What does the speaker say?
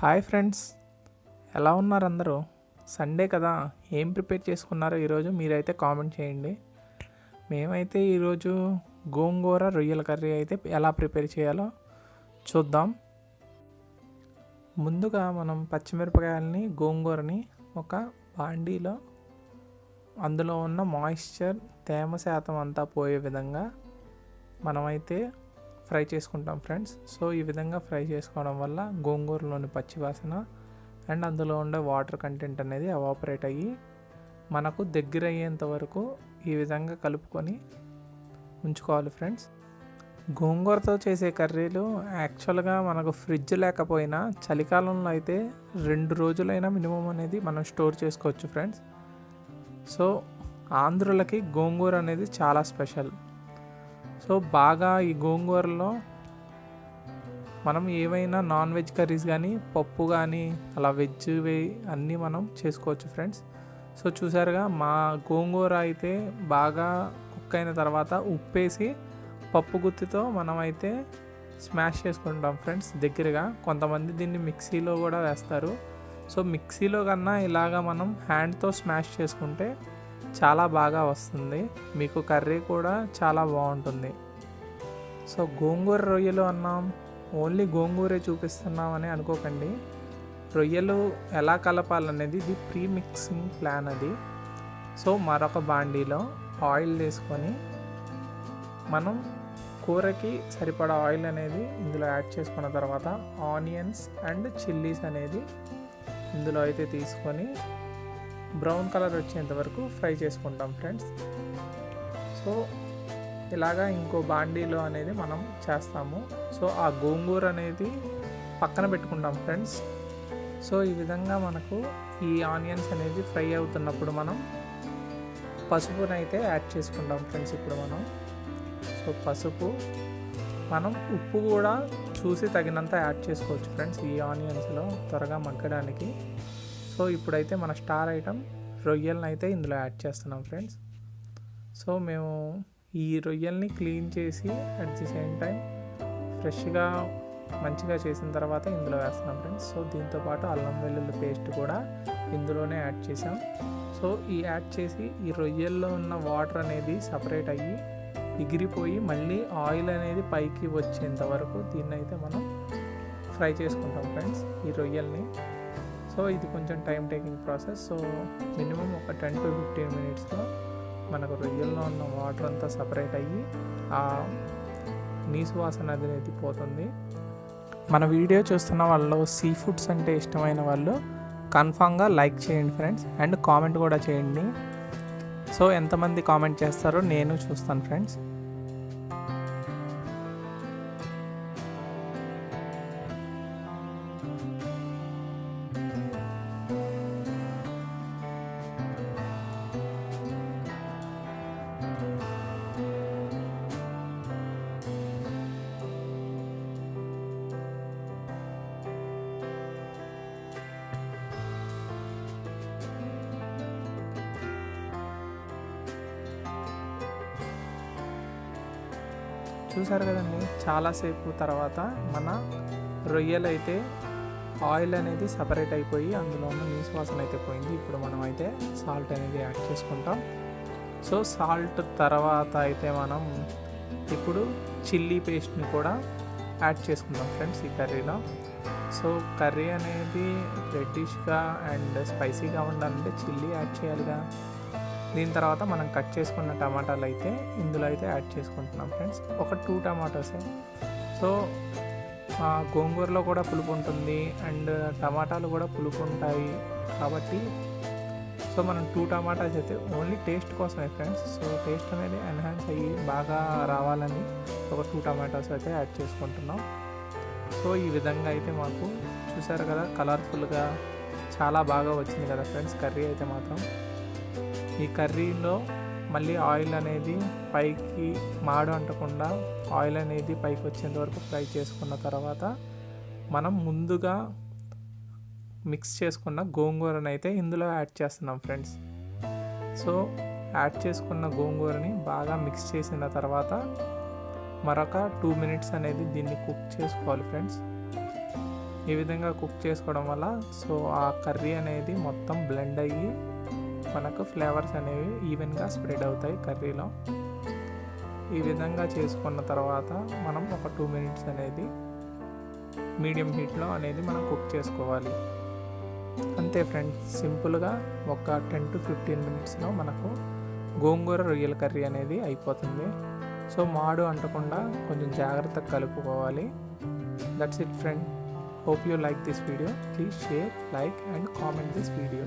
Hi friends, ఎలా ఉన్నారు అందరూ? సండే కదా, ఏం ప్రిపేర్ చేసుకున్నారో ఈరోజు మీరైతే కామెంట్ చేయండి. మేమైతే ఈరోజు గోంగూర రొయ్యల కర్రీ అయితే ఎలా ప్రిపేర్ చేయాలో చూద్దాం. ముందుగా మనం పచ్చిమిరపకాయలని గోంగూరని ఒక బాండీలో అందులో ఉన్న మాయిశ్చర్ తేమ శాతం అంతా పోయే విధంగా మనమైతే ఫ్రై చేసుకుంటాం ఫ్రెండ్స్. సో ఈ విధంగా ఫ్రై చేసుకోవడం వల్ల గోంగూరలోని పచ్చివాసన అండ్ అందులో ఉండే వాటర్ కంటెంట్ అనేది ఎవాపరేట్ అయ్యి మనకు దగ్గర అయ్యేంత వరకు ఈ విధంగా కలుపుకొని ఉంచుకోవాలి ఫ్రెండ్స్. గోంగూరతో చేసే కర్రీలు యాక్చువల్గా మనకు ఫ్రిడ్జ్ లేకపోయినా చలికాలంలో అయితే 2 రోజులైనా మినిమం అనేది మనం స్టోర్ చేసుకోవచ్చు ఫ్రెండ్స్. సో ఆంధ్రులకి గోంగూర అనేది చాలా స్పెషల్. సో బాగా ఈ గోంగూరలో మనం ఏవైనా నాన్ వెజ్ కర్రీస్ కానీ పప్పు కానీ అలా వెజ్వి అన్నీ మనం చేసుకోవచ్చు ఫ్రెండ్స్. సో చూసారుగా మా గోంగూర అయితే బాగా కుక్ అయిన తర్వాత ఉప్పేసి పప్పు గుత్తితో మనమైతే స్మాష్ చేసుకుంటాం ఫ్రెండ్స్ దగ్గరగా. కొంతమంది దీన్ని మిక్సీలో కూడా వేస్తారు. సో మిక్సీలో కన్నా ఇలాగా మనం హ్యాండ్తో స్మాష్ చేసుకుంటే చాలా బాగా వస్తుంది, మీకు కర్రీ కూడా చాలా బాగుంటుంది. సో గోంగూర రొయ్యలు అన్నాం, ఓన్లీ గోంగూరే చూపిస్తున్నామని అనుకోకండి. రొయ్యలు ఎలా కలపాలనేది ఇది ప్రీ మిక్సింగ్ ప్లాన్ అది. సో మరొక బాండీలో ఆయిల్ వేసుకొని మనం కూరకి సరిపడా ఆయిల్ అనేది ఇందులో యాడ్ చేసుకున్న తర్వాత ఆనియన్స్ అండ్ చిల్లీస్ అనేది ఇందులో అయితే తీసుకొని బ్రౌన్ కలర్ వచ్చేంత వరకు ఫ్రై చేసుకుంటాం ఫ్రెండ్స్. సో ఇలాగా ఇంకో బాండీలో అనేది మనం చేస్తాము. సో ఆ గోంగూర అనేది పక్కన పెట్టుకుంటాం ఫ్రెండ్స్. సో ఈ విధంగా మనకు ఈ ఆనియన్స్ అనేది ఫ్రై అవుతున్నప్పుడు మనం పసుపునైతే యాడ్ చేసుకుంటాం ఫ్రెండ్స్. ఇప్పుడు మనం పసుపు, మనం ఉప్పు కూడా చూసి తగినంత యాడ్ చేసుకోవచ్చు ఫ్రెండ్స్ ఈ ఆనియన్స్లో త్వరగా మగ్గడానికి. సో ఇప్పుడైతే మన స్టార్ ఐటమ్ రొయ్యలను అయితే ఇందులో యాడ్ చేస్తున్నాం ఫ్రెండ్స్. సో మేము ఈ రొయ్యల్ని క్లీన్ చేసి అట్ ది సేమ్ టైం ఫ్రెష్గా మంచిగా చేసిన తర్వాత ఇందులో వేస్తున్నాం ఫ్రెండ్స్. సో దీంతోపాటు అల్లం వెల్లుల్లి పేస్ట్ కూడా ఇందులోనే యాడ్ చేసాం. సో ఈ యాడ్ చేసి ఈ రొయ్యల్లో ఉన్న వాటర్ అనేది సపరేట్ అయ్యి ఎగిరిపోయి మళ్ళీ ఆయిల్ అనేది పైకి వచ్చేంత వరకు దీన్ని అయితే మనం ఫ్రై చేసుకుంటాం ఫ్రెండ్స్ ఈ రొయ్యల్ని. సో ఇది కొంచెం time taking process. So minimum ఒక 10 to 15 మినిట్స్లో మనకు రొయ్యల్లో ఉన్న వాటర్ అంతా సపరేట్ అయ్యి ఆ నీసు వాసన అనేది పోతుంది. మన వీడియో చూస్తున్న వాళ్ళు సీ ఫుడ్స్ అంటే ఇష్టమైన వాళ్ళు కన్ఫామ్గా లైక్ చేయండి ఫ్రెండ్స్, అండ్ కామెంట్ కూడా చేయండి. సో ఎంతమంది కామెంట్ చేస్తారో నేను చూస్తాను ఫ్రెండ్స్. చూసారు కదండి, చాలాసేపు తర్వాత మన రొయ్యలు అయితే ఆయిల్ అనేది సపరేట్ అయిపోయి అందులో ఉన్న నీసు వాసన అయితే పోయింది. ఇప్పుడు మనం అయితే సాల్ట్ అనేది యాడ్ చేసుకుంటాం. సో సాల్ట్ తర్వాత అయితే మనం ఇప్పుడు చిల్లీ పేస్ట్ని కూడా యాడ్ చేసుకుందాం ఫ్రెండ్స్ ఈ కర్రీలో. సో కర్రీ అనేది రెడ్డిష్గా అండ్ స్పైసీగా ఉండాలంటే చిల్లీ యాడ్ చేయాలిగా. దీని తర్వాత మనం కట్ చేసుకున్న టమాటాలు అయితే ఇందులో అయితే యాడ్ చేసుకుంటున్నాం ఫ్రెండ్స్. ఒక 2 టమాటోసే. సో గోంగూరలో కూడా పులుపు ఉంటుంది అండ్ టమాటాలు కూడా పులుపు ఉంటాయి కాబట్టి సో మనం 2 టమాటాస్ అయితే ఓన్లీ టేస్ట్ కోసమే ఫ్రెండ్స్. సో టేస్ట్ అనేది ఎన్హాన్స్ అయ్యి బాగా రావాలని ఒక 2 టమాటాస్ అయితే యాడ్ చేసుకుంటున్నాం. సో ఈ విధంగా అయితే మాకు చూసారు కదా కలర్ఫుల్గా చాలా బాగా వచ్చింది కదా ఫ్రెండ్స్ కర్రీ అయితే మాత్రం. ఈ కర్రీలో మళ్ళీ ఆయిల్ అనేది పైకి మాడు అంటకుండా ఆయిల్ అనేది పైకి వచ్చేంత వరకు ఫ్రై చేసుకున్న తర్వాత మనం ముందుగా మిక్స్ చేసుకున్న గోంగూరని అయితే ఇందులో యాడ్ చేస్తున్నాం ఫ్రెండ్స్. సో యాడ్ చేసుకున్న గోంగూరని బాగా మిక్స్ చేసిన తర్వాత మరొక 2 మినిట్స్ అనేది దీన్ని కుక్ చేసుకోవాలి ఫ్రెండ్స్. ఈ విధంగా కుక్ చేసుకోవడం వల్ల సో ఆ కర్రీ అనేది మొత్తం బ్లెండ్ అయ్యి మనకు ఫ్లేవర్స్ అనేవి ఈవెన్గా స్ప్రెడ్ అవుతాయి కర్రీలో. ఈ విధంగా చేసుకున్న తర్వాత మనం ఒక 2 మినిట్స్ అనేది మీడియం హీట్లో అనేది మనం కుక్ చేసుకోవాలి. అంతే ఫ్రెండ్స్, సింపుల్గా ఒక 10 to 15 మినిట్స్లో మనకు గోంగూర రొయ్యల కర్రీ అనేది అయిపోతుంది. సో మాడు అంటకుండా కొంచెం జాగ్రత్తగా కలుపుకోవాలి. That's it friend. Hope you like this video. Please share, like and comment this video.